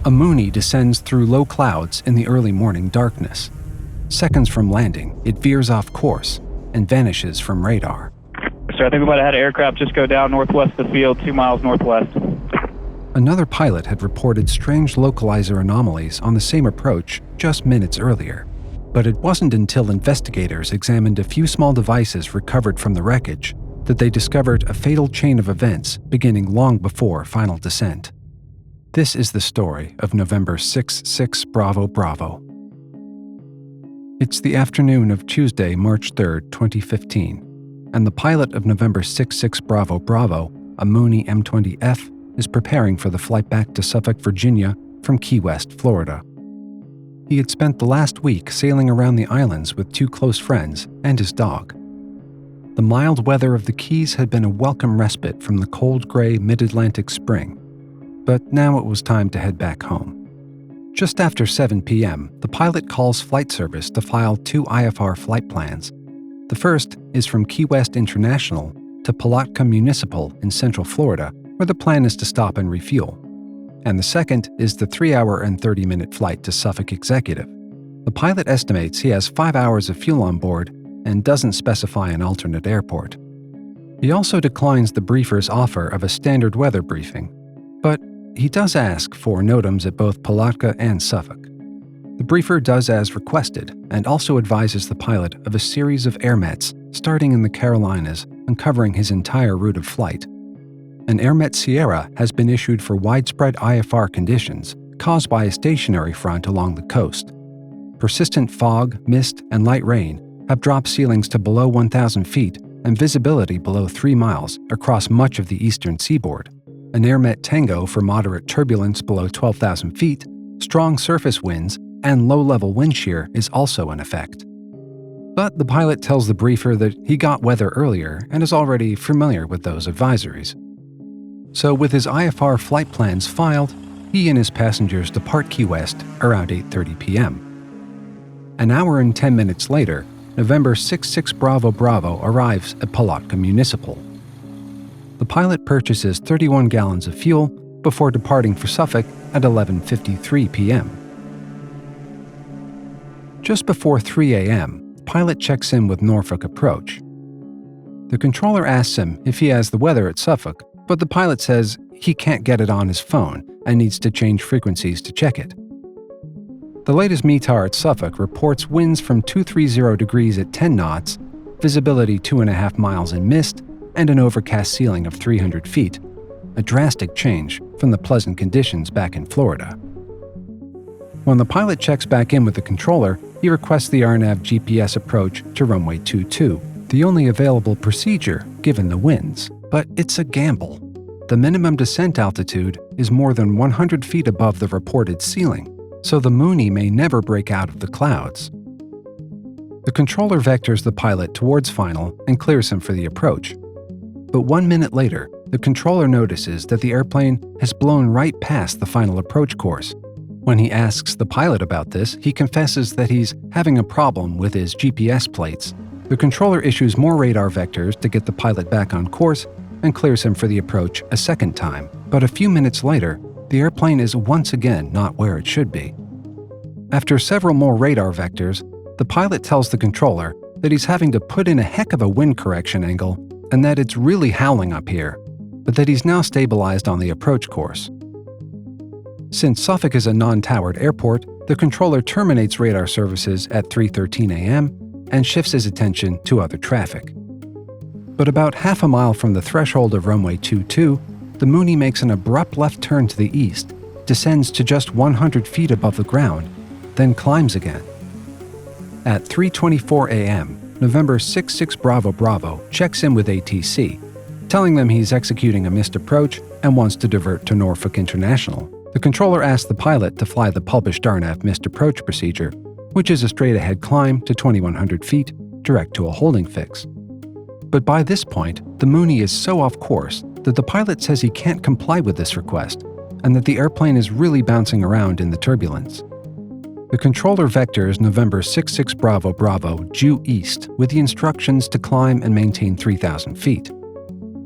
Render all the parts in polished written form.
A Mooney descends through low clouds in the early morning darkness. Seconds from landing, it veers off course and vanishes from radar. Sir, I think we might have had an aircraft just go down northwest of the field, 2 miles northwest. Another pilot had reported strange localizer anomalies on the same approach just minutes earlier. But it wasn't until investigators examined a few small devices recovered from the wreckage that they discovered a fatal chain of events beginning long before final descent. This is the story of November 66 Bravo Bravo. It's the afternoon of Tuesday, March 3, 2015, and the pilot of November 66 Bravo Bravo, a Mooney M20F, is preparing for the flight back to Suffolk, Virginia from Key West, Florida. He had spent the last week sailing around the islands with 2 close friends and his dog. The mild weather of the Keys had been a welcome respite from the cold gray mid-Atlantic spring, but now it was time to head back home. Just after 7 p.m., the pilot calls flight service to file 2 IFR flight plans. The first is from Key West International to Palatka Municipal in Central Florida, where the plan is to stop and refuel. And the second is the 3-hour and 30-minute flight to Suffolk Executive. The pilot estimates he has 5 hours of fuel on board and doesn't specify an alternate airport. He also declines the briefer's offer of a standard weather briefing, but he does ask for NOTAMs at both Palatka and Suffolk. The briefer does as requested and also advises the pilot of a series of airmets starting in the Carolinas and covering his entire route of flight. An AirMet Sierra has been issued for widespread IFR conditions caused by a stationary front along the coast. Persistent fog, mist, and light rain have dropped ceilings to below 1,000 feet and visibility below 3 miles across much of the eastern seaboard. An AirMet Tango for moderate turbulence below 12,000 feet, strong surface winds, and low-level wind shear is also in effect. But the pilot tells the briefer that he got weather earlier and is already familiar with those advisories. So with his IFR flight plans filed, he and his passengers depart Key West around 8:30 p.m. An hour and 10 minutes later, November 66 Bravo Bravo arrives at Palatka Municipal. The pilot purchases 31 gallons of fuel before departing for Suffolk at 11:53 p.m. Just before 3 a.m., the pilot checks in with Norfolk Approach. The controller asks him if he has the weather at Suffolk, but the pilot says he can't get it on his phone and needs to change frequencies to check it. The latest METAR at Suffolk reports winds from 230 degrees at 10 knots, visibility 2.5 miles in mist, and an overcast ceiling of 300 feet, a drastic change from the pleasant conditions back in Florida. When the pilot checks back in with the controller, he requests the RNAV GPS approach to runway 22, the only available procedure given the winds. But it's a gamble. The minimum descent altitude is more than 100 feet above the reported ceiling, so the Mooney may never break out of the clouds. The controller vectors the pilot towards final and clears him for the approach. But 1 minute later, the controller notices that the airplane has blown right past the final approach course. When he asks the pilot about this, he confesses that he's having a problem with his GPS plates. The controller issues more radar vectors to get the pilot back on course and clears him for the approach a second time. But a few minutes later, the airplane is once again not where it should be. After several more radar vectors, the pilot tells the controller that he's having to put in a heck of a wind correction angle and that it's really howling up here, but that he's now stabilized on the approach course. Since Suffolk is a non-towered airport, the controller terminates radar services at 3:13 a.m. and shifts his attention to other traffic. But about half a mile from the threshold of runway 22, the Mooney makes an abrupt left turn to the east, descends to just 100 feet above the ground, then climbs again. At 3:24 a.m., November 66 Bravo Bravo checks in with ATC, telling them he's executing a missed approach and wants to divert to Norfolk International. The controller asks the pilot to fly the published RNAV missed approach procedure, which is a straight-ahead climb to 2,100 feet, direct to a holding fix. But by this point, the Mooney is so off course that the pilot says he can't comply with this request, and that the airplane is really bouncing around in the turbulence. The controller vectors November 66 Bravo Bravo due east with the instructions to climb and maintain 3,000 feet.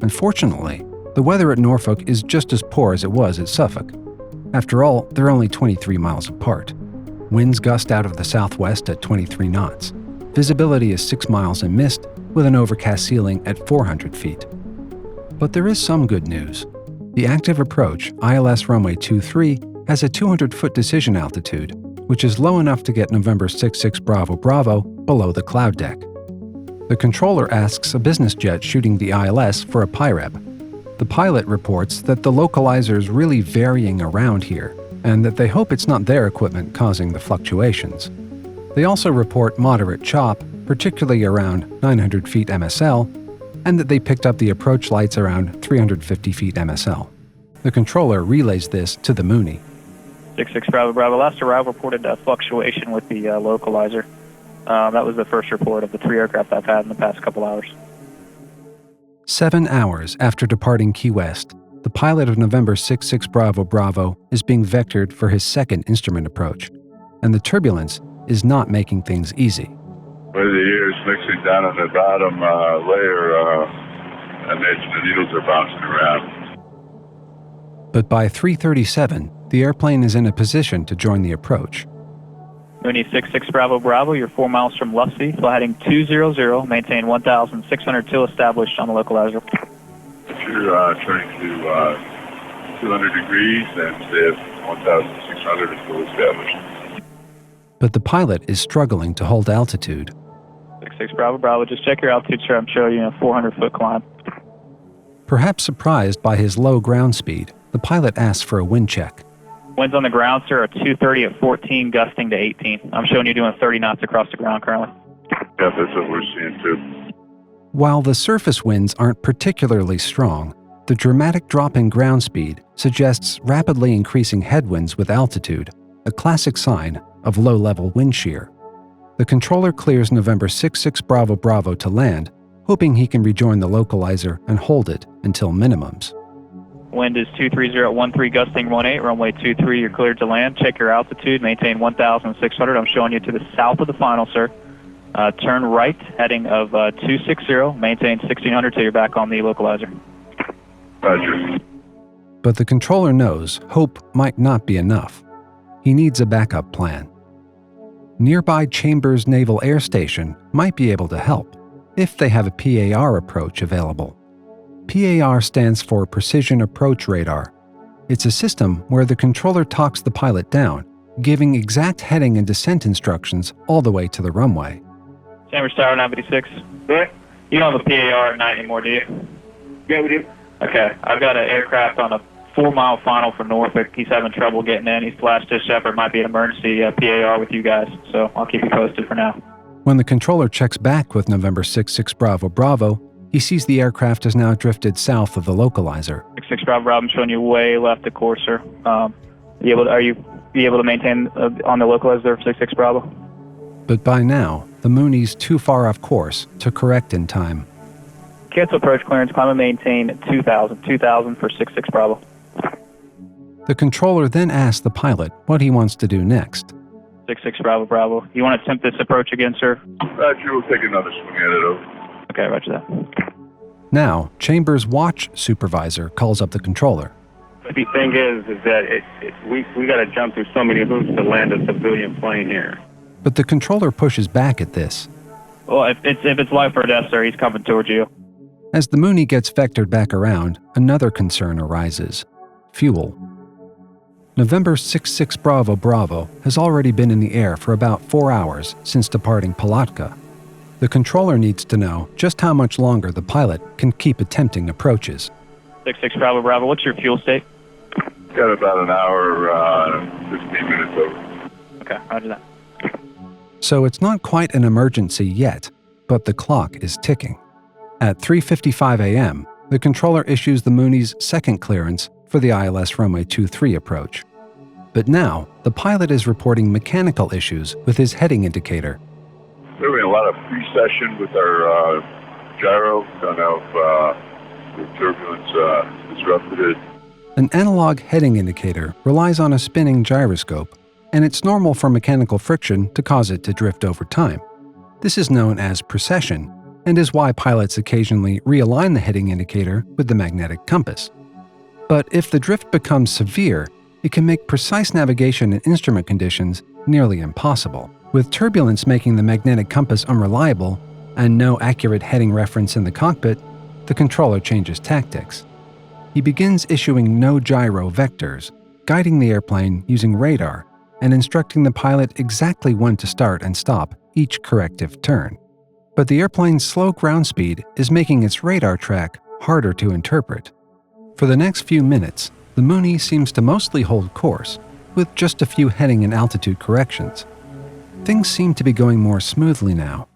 Unfortunately, the weather at Norfolk is just as poor as it was at Suffolk. After all, they're only 23 miles apart. Winds gust out of the southwest at 23 knots. Visibility is 6 miles in mist, with an overcast ceiling at 400 feet. But there is some good news. The active approach, ILS runway 23, has a 200-foot decision altitude, which is low enough to get November 66 Bravo Bravo below the cloud deck. The controller asks a business jet shooting the ILS for a PIREP. The pilot reports that the localizer's really varying around here, and that they hope it's not their equipment causing the fluctuations. They also report moderate chop, particularly around 900 feet MSL, and that they picked up the approach lights around 350 feet MSL. The controller relays this to the Mooney. 66 Bravo Bravo, last arrival reported a fluctuation with the localizer. That was the first report of the 3 aircraft I've had in the past couple hours. 7 hours after departing Key West, the pilot of November 66 Bravo Bravo is being vectored for his second instrument approach, and the turbulence is not making things easy. Where the air is mixing down on the bottom layer, and the needles are bouncing around. But by 3:37, the airplane is in a position to join the approach. Mooney 66 Bravo Bravo, you're 4 miles from Lusty, fly heading 200, maintain 1,600 till established on the localizer. You're turning to 200 degrees and stay at 1,600 until established. But the pilot is struggling to hold altitude. 66 Bravo Bravo, just check your altitude, sir. I'm showing you a 400-foot climb. Perhaps surprised by his low ground speed, the pilot asks for a wind check. Winds on the ground, sir, are 230 at 14, gusting to 18. I'm showing you doing 30 knots across the ground currently. Yeah, that's what we're seeing too. While the surface winds aren't particularly strong, the dramatic drop in ground speed suggests rapidly increasing headwinds with altitude, a classic sign of low-level wind shear. The controller clears November 66 Bravo Bravo to land, hoping he can rejoin the localizer and hold it until minimums. Wind is 230 at 13, gusting 18, runway 23, you're cleared to land. Check your altitude, maintain 1,600. I'm showing you to the south of the final, sir. Turn right, heading of 260, maintain 1,600 till you're back on the localizer. Roger. But the controller knows hope might not be enough. He needs a backup plan. Nearby Chambers Naval Air Station might be able to help, if they have a PAR approach available. PAR stands for Precision Approach Radar. It's a system where the controller talks the pilot down, giving exact heading and descent instructions all the way to the runway. Chambers Tower 956. Right. You don't have a PAR at night anymore, do you? Yeah, we do. Okay. I've got an aircraft on a 4-mile final for Norfolk. He's having trouble getting in. He's flashed his Shepherd. Might be an emergency PAR with you guys, so I'll keep you posted for now. When the controller checks back with November 66 Bravo Bravo, he sees the aircraft has now drifted south of the localizer. 66 Bravo Bravo, I'm showing you way left of course, sir. Are you able to maintain on the localizer there for 66 Bravo? But by now, the Mooney's too far off course to correct in time. Cancel approach clearance, climb and maintain 2,000 for 66 Bravo. The controller then asks the pilot what he wants to do next. 66 Bravo Bravo. You want to attempt this approach again, sir? Roger, we'll take another swing at it over. Okay, roger that. Now, Chambers' watch supervisor calls up the controller. The thing is that we got to jump through so many hoops to land a civilian plane here. But the controller pushes back at this. Well, if it's life or death, sir, he's coming towards you. As the Mooney gets vectored back around, another concern arises: fuel. November 66 Bravo Bravo has already been in the air for about 4 hours since departing Palatka. The controller needs to know just how much longer the pilot can keep attempting approaches. 66 Bravo Bravo, what's your fuel state? Got about an hour, 15 minutes over. Okay, roger that. So it's not quite an emergency yet, but the clock is ticking. At 3:55 a.m., the controller issues the Mooney's second clearance for the ILS runway 23 approach. But now, the pilot is reporting mechanical issues with his heading indicator. We're having a lot of precession with our gyro. Don't know if the turbulence disrupted it. An analog heading indicator relies on a spinning gyroscope, and it's normal for mechanical friction to cause it to drift over time. This is known as precession, and is why pilots occasionally realign the heading indicator with the magnetic compass. But if the drift becomes severe, It can make precise navigation in instrument conditions nearly impossible. With turbulence making the magnetic compass unreliable and no accurate heading reference in the cockpit, the controller changes tactics. He begins issuing no gyro vectors, guiding the airplane using radar and instructing the pilot exactly when to start and stop each corrective turn. But the airplane's slow ground speed is making its radar track harder to interpret. For the next few minutes, the Mooney seems to mostly hold course, with just a few heading and altitude corrections. Things seem to be going more smoothly now,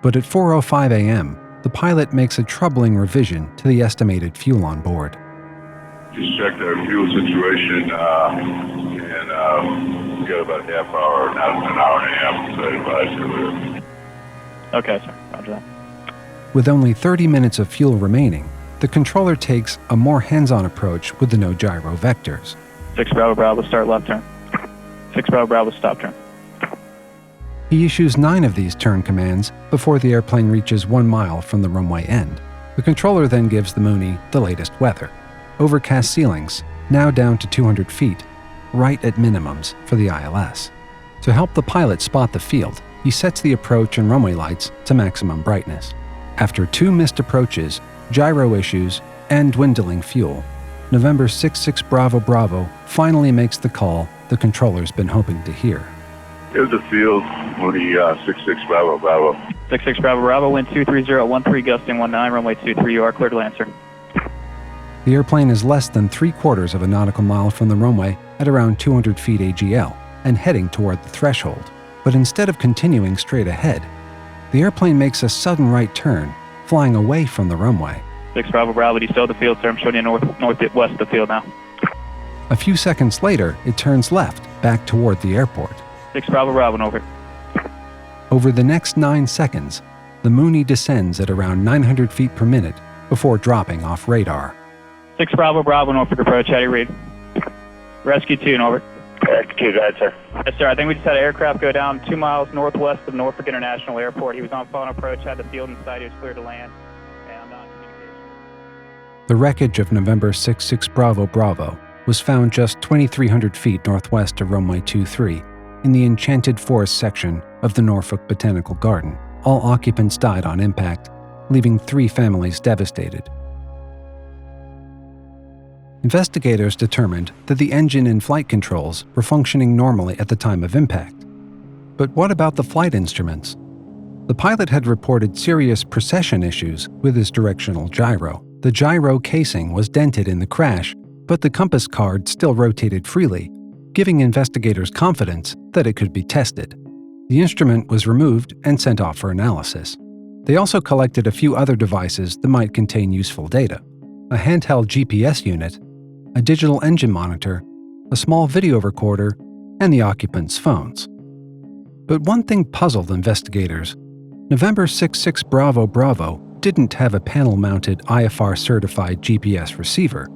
but at 4:05 a.m., the pilot makes a troubling revision to the estimated fuel on board. Just checked our fuel situation, and we got about a half hour, not an hour and a half, so I advise you. Okay, sir. Roger that. With only 30 minutes of fuel remaining, the controller takes a more hands-on approach with the no gyro vectors. 6 Bravo Bravo, start left turn. 6 Bravo Bravo, stop turn. He issues 9 of these turn commands before the airplane reaches 1 mile from the runway end. The controller then gives the Mooney the latest weather. Overcast ceilings, now down to 200 feet, right at minimums for the ILS. To help the pilot spot the field, he sets the approach and runway lights to maximum brightness. After 2 missed approaches, gyro issues, and dwindling fuel, November 66 Bravo Bravo finally makes the call the controller's been hoping to hear. Here's the field, Mooney 66 Bravo Bravo. 66 Bravo Bravo, wind 230 gusting 19, runway 23, you are cleared to land, sir. The airplane is less than 3/4 of a nautical mile from the runway at around 200 feet AGL and heading toward the threshold. But instead of continuing straight ahead, the airplane makes a sudden right turn, flying away from the runway. 6 Bravo Bravo, do you still the field, sir? I'm showing you northwest of the field now. A few seconds later, it turns left, back toward the airport. 6 Bravo Bravo, over. Over the next 9 seconds, the Mooney descends at around 900 feet per minute before dropping off radar. 6 Bravo Bravo, Norfolk approach, how do you read? Rescue 2, over. Rescue, go ahead, sir. Yes, sir. I think we just had an aircraft go down 2 miles northwest of Norfolk International Airport. He was on phone approach, had the field in sight, he was clear to land, and I'm not in communication. The wreckage of November 66 Bravo Bravo was found just 2,300 feet northwest of runway 23 in the Enchanted Forest section of the Norfolk Botanical Garden. All occupants died on impact, leaving 3 families devastated. Investigators determined that the engine and flight controls were functioning normally at the time of impact. But what about the flight instruments? The pilot had reported serious precession issues with his directional gyro. The gyro casing was dented in the crash, but the compass card still rotated freely, giving investigators confidence that it could be tested. The instrument was removed and sent off for analysis. They also collected a few other devices that might contain useful data: a handheld GPS unit, a digital engine monitor, a small video recorder, and the occupants' phones. But one thing puzzled investigators. November 66 Bravo Bravo didn't have a panel-mounted IFR-certified GPS receiver.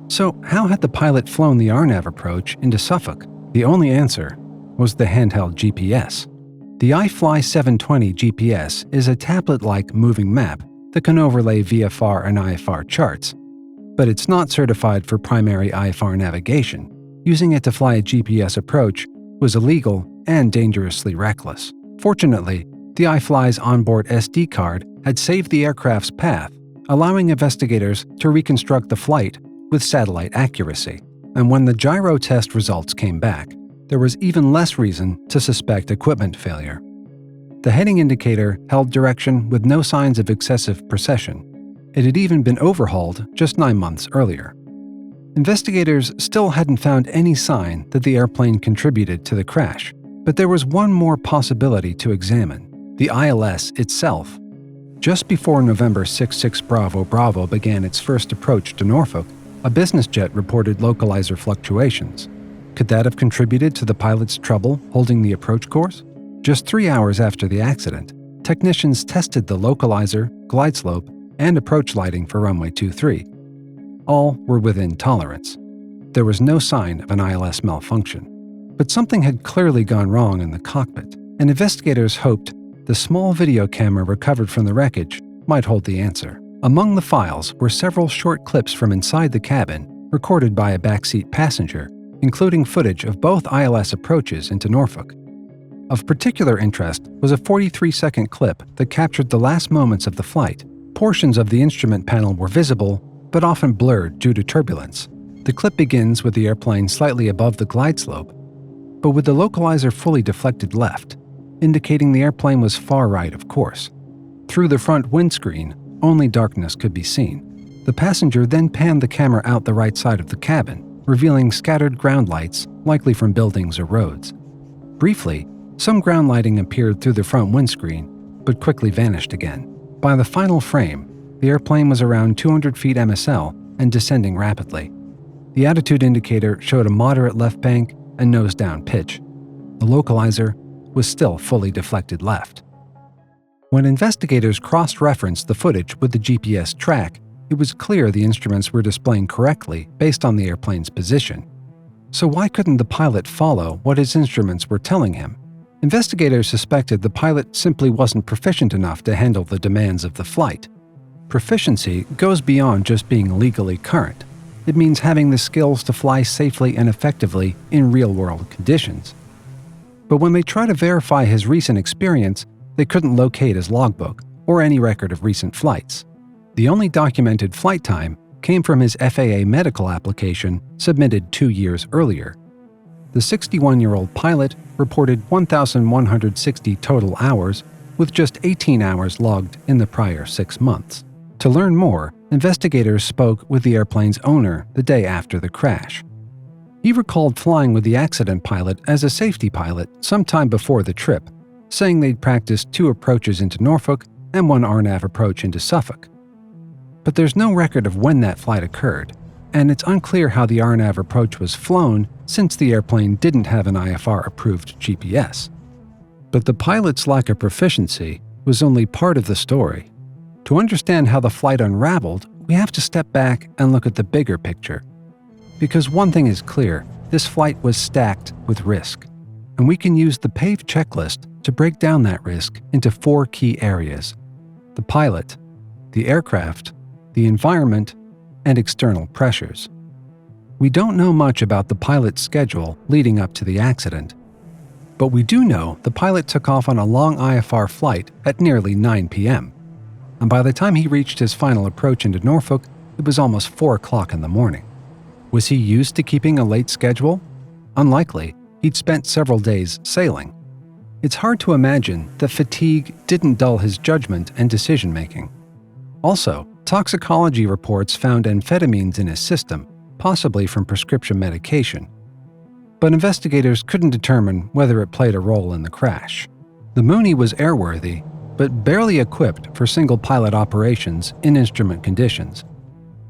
So how had the pilot flown the RNAV approach into Suffolk? The only answer was the handheld GPS. The iFly 720 GPS is a tablet-like moving map that can overlay VFR and IFR charts, but it's not certified for primary IFR navigation. Using it to fly a GPS approach was illegal and dangerously reckless. Fortunately, the iFly's onboard SD card had saved the aircraft's path, allowing investigators to reconstruct the flight with satellite accuracy. And when the gyro test results came back, there was even less reason to suspect equipment failure. The heading indicator held direction with no signs of excessive precession. It had even been overhauled just 9 months earlier. Investigators still hadn't found any sign that the airplane contributed to the crash, but there was one more possibility to examine: the ILS itself. Just before November 66 Bravo Bravo began its first approach to Norfolk, a business jet reported localizer fluctuations. Could that have contributed to the pilot's trouble holding the approach course? Just 3 hours after the accident, technicians tested the localizer, glide slope, and approach lighting for runway 23. All were within tolerance. There was no sign of an ILS malfunction. But something had clearly gone wrong in the cockpit, and investigators hoped the small video camera recovered from the wreckage might hold the answer. Among the files were several short clips from inside the cabin, recorded by a backseat passenger, including footage of both ILS approaches into Norfolk. Of particular interest was a 43-second clip that captured the last moments of the flight. Portions of the instrument panel were visible, but often blurred due to turbulence. The clip begins with the airplane slightly above the glide slope, but with the localizer fully deflected left, indicating the airplane was far right of course. Through the front windscreen, only darkness could be seen. The passenger then panned the camera out the right side of the cabin, revealing scattered ground lights, likely from buildings or roads. Briefly, some ground lighting appeared through the front windscreen, but quickly vanished again. By the final frame, the airplane was around 200 feet MSL and descending rapidly. The attitude indicator showed a moderate left bank and nose-down pitch. The localizer was still fully deflected left. When investigators cross-referenced the footage with the GPS track, it was clear the instruments were displaying correctly based on the airplane's position. So why couldn't the pilot follow what his instruments were telling him? Investigators suspected the pilot simply wasn't proficient enough to handle the demands of the flight. Proficiency goes beyond just being legally current. It means having the skills to fly safely and effectively in real-world conditions. But when they tried to verify his recent experience, they couldn't locate his logbook or any record of recent flights. The only documented flight time came from his FAA medical application submitted 2 years earlier. The 61-year-old pilot reported 1,160 total hours, with just 18 hours logged in the prior 6 months. To learn more, investigators spoke with the airplane's owner the day after the crash. He recalled flying with the accident pilot as a safety pilot sometime before the trip, saying they'd practiced 2 approaches into Norfolk and 1 RNAV approach into Suffolk. But there's no record of when that flight occurred, and it's unclear how the RNAV approach was flown since the airplane didn't have an IFR-approved GPS. But the pilot's lack of proficiency was only part of the story. To understand how the flight unraveled, we have to step back and look at the bigger picture. Because one thing is clear, this flight was stacked with risk, and we can use the PAVE checklist to break down that risk into 4 key areas: the pilot, the aircraft, the environment, and external pressures. We don't know much about the pilot's schedule leading up to the accident, but we do know the pilot took off on a long IFR flight at nearly 9 p.m., and by the time he reached his final approach into Norfolk, it was almost 4 o'clock in the morning. Was he used to keeping a late schedule? Unlikely. He'd spent several days sailing. It's hard to imagine that fatigue didn't dull his judgment and decision-making. Also, toxicology reports found amphetamines in his system, possibly from prescription medication. But investigators couldn't determine whether it played a role in the crash. The Mooney was airworthy, but barely equipped for single-pilot operations in instrument conditions.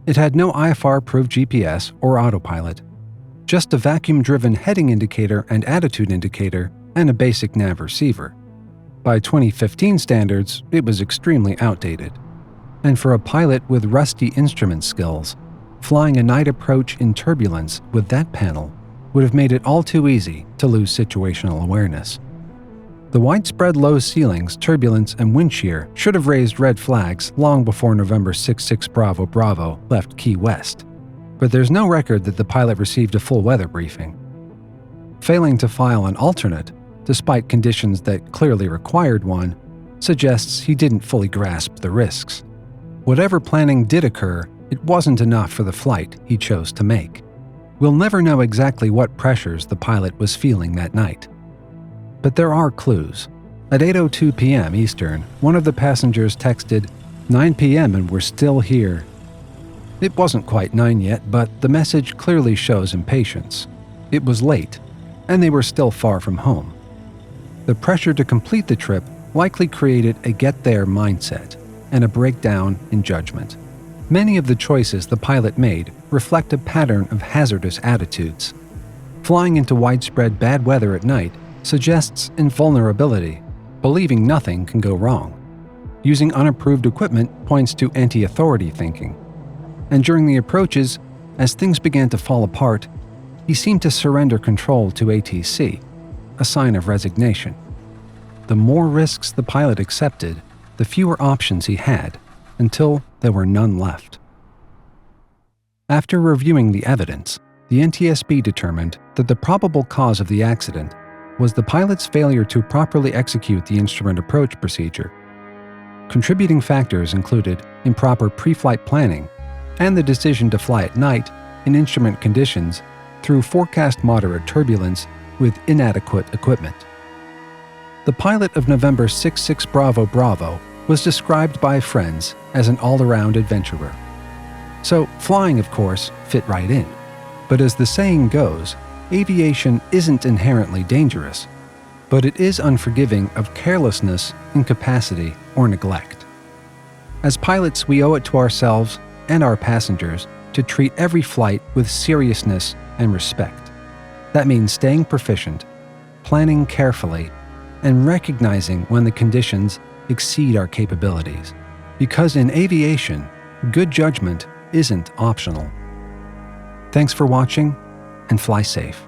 It had no IFR-approved GPS or autopilot, just a vacuum-driven heading indicator and attitude indicator and a basic nav receiver. By 2015 standards, it was extremely outdated. And for a pilot with rusty instrument skills, flying a night approach in turbulence with that panel would have made it all too easy to lose situational awareness. The widespread low ceilings, turbulence, and wind shear should have raised red flags long before November 66 Bravo Bravo left Key West, but there's no record that the pilot received a full weather briefing. Failing to file an alternate, despite conditions that clearly required one, suggests he didn't fully grasp the risks. Whatever planning did occur, it wasn't enough for the flight he chose to make. We'll never know exactly what pressures the pilot was feeling that night. But there are clues. At 8:02 p.m. Eastern, one of the passengers texted, 9 p.m. and we're still here. It wasn't quite 9 yet, but the message clearly shows impatience. It was late, and they were still far from home. The pressure to complete the trip likely created a get-there mindset and a breakdown in judgment. Many of the choices the pilot made reflect a pattern of hazardous attitudes. Flying into widespread bad weather at night suggests invulnerability, believing nothing can go wrong. Using unapproved equipment points to anti-authority thinking. And during the approaches, as things began to fall apart, he seemed to surrender control to ATC, a sign of resignation. The more risks the pilot accepted, the fewer options he had, until there were none left. After reviewing the evidence, The NTSB determined that the probable cause of the accident was the pilot's failure to properly execute the instrument approach procedure. Contributing factors included improper pre-flight planning and the decision to fly at night in instrument conditions through forecast moderate turbulence with inadequate equipment. The pilot of November 66 Bravo Bravo was described by friends as an all-around adventurer. So flying, of course, fit right in. But as the saying goes, aviation isn't inherently dangerous, but it is unforgiving of carelessness, incapacity, or neglect. As pilots, we owe it to ourselves and our passengers to treat every flight with seriousness and respect. That means staying proficient, planning carefully, and recognizing when the conditions exceed our capabilities. Because in aviation, good judgment isn't optional. Thanks for watching, and fly safe.